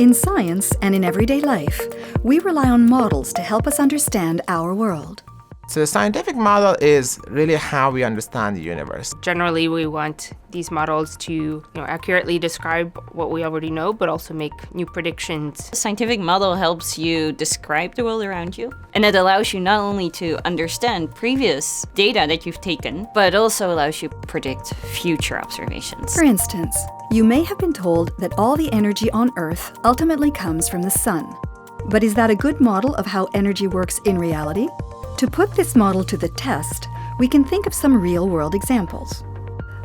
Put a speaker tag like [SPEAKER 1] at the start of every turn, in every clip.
[SPEAKER 1] In science and in everyday life, we rely on models to help us understand our world.
[SPEAKER 2] So the scientific model is really how we understand the universe.
[SPEAKER 3] Generally, we want these models to accurately describe what we already know, but also make new predictions.
[SPEAKER 4] A scientific model helps you describe the world around you, and it allows you not only to understand previous data that you've taken, but it also allows you to predict future observations.
[SPEAKER 1] For instance, you may have been told that all the energy on Earth ultimately comes from the sun. But is that a good model of how energy works in reality? To put this model to the test, we can think of some real-world examples.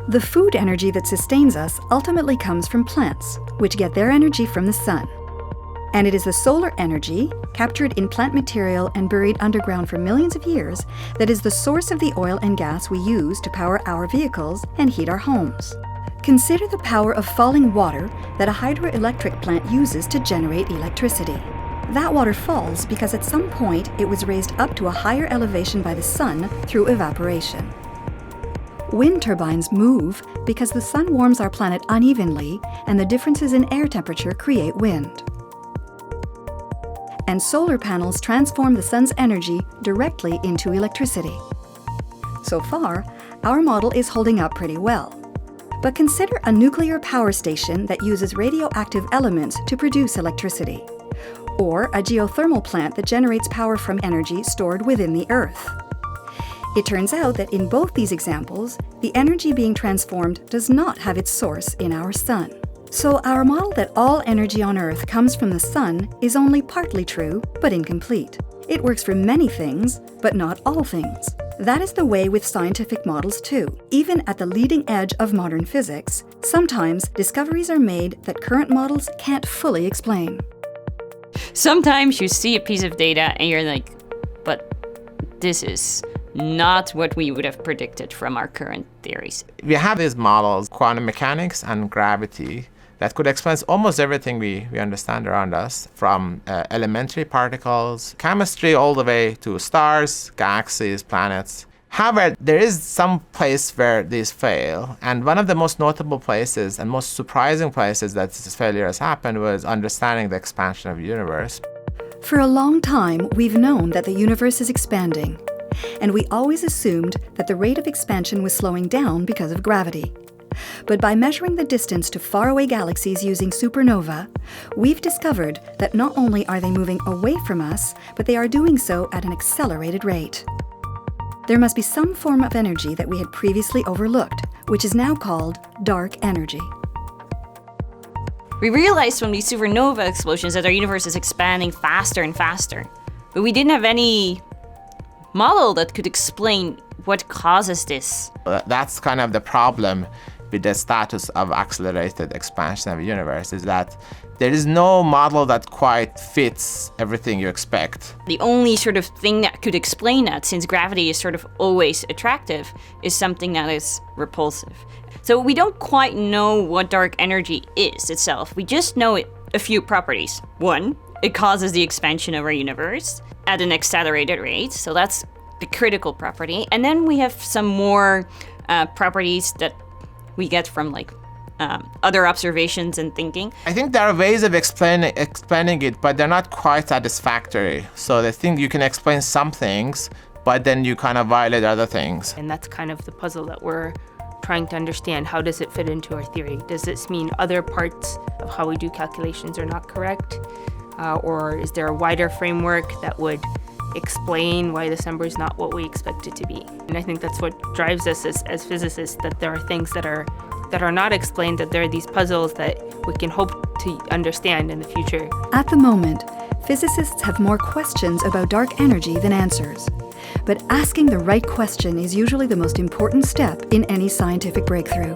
[SPEAKER 1] The food energy that sustains us ultimately comes from plants, which get their energy from the sun. And it is the solar energy, captured in plant material and buried underground for millions of years, that is the source of the oil and gas we use to power our vehicles and heat our homes. Consider the power of falling water that a hydroelectric plant uses to generate electricity. That water falls because at some point it was raised up to a higher elevation by the sun through evaporation. Wind turbines move because the sun warms our planet unevenly and the differences in air temperature create wind. And solar panels transform the sun's energy directly into electricity. So far, our model is holding up pretty well. But consider a nuclear power station that uses radioactive elements to produce electricity, or a geothermal plant that generates power from energy stored within the Earth. It turns out that in both these examples, the energy being transformed does not have its source in our sun. So our model that all energy on Earth comes from the sun is only partly true, but incomplete. It works for many things, but not all things. That is the way with scientific models too. Even at the leading edge of modern physics, sometimes discoveries are made that current models can't fully explain.
[SPEAKER 4] Sometimes you see a piece of data and you're like, but this is not what we would have predicted from our current theories.
[SPEAKER 2] We have these models, quantum mechanics and gravity, that could explain almost everything we understand around us, from elementary particles, chemistry, all the way to stars, galaxies, planets. However, there is some place where these fail, and one of the most notable places and most surprising places that this failure has happened was understanding the expansion of the universe.
[SPEAKER 1] For a long time, we've known that the universe is expanding, and we always assumed that the rate of expansion was slowing down because of gravity. But by measuring the distance to faraway galaxies using supernova, we've discovered that not only are they moving away from us, but they are doing so at an accelerated rate. There must be some form of energy that we had previously overlooked, which is now called dark energy.
[SPEAKER 4] We realized from these supernova explosions that our universe is expanding faster and faster, but we didn't have any model that could explain what causes this.
[SPEAKER 2] That's kind of the problem with the status of accelerated expansion of the universe, is that there is no model that quite fits everything you expect.
[SPEAKER 4] The only sort of thing that could explain that, since gravity is sort of always attractive, is something that is repulsive. So we don't quite know what dark energy is itself. We just know a few properties. One, it causes the expansion of our universe at an accelerated rate. So that's the critical property. And then we have some more properties that we get from other observations and thinking.
[SPEAKER 2] I think there are ways of explaining it, but they're not quite satisfactory. So they think you can explain some things, but then you kind of violate other things.
[SPEAKER 3] And that's kind of the puzzle that we're trying to understand. How does it fit into our theory? Does this mean other parts of how we do calculations are not correct? Or is there a wider framework that would explain why this number is not what we expect it to be? And I think that's what drives us as physicists, that there are things that are not explained, that there are these puzzles that we can hope to understand in the future.
[SPEAKER 1] At the moment, physicists have more questions about dark energy than answers. But asking the right question is usually the most important step in any scientific breakthrough.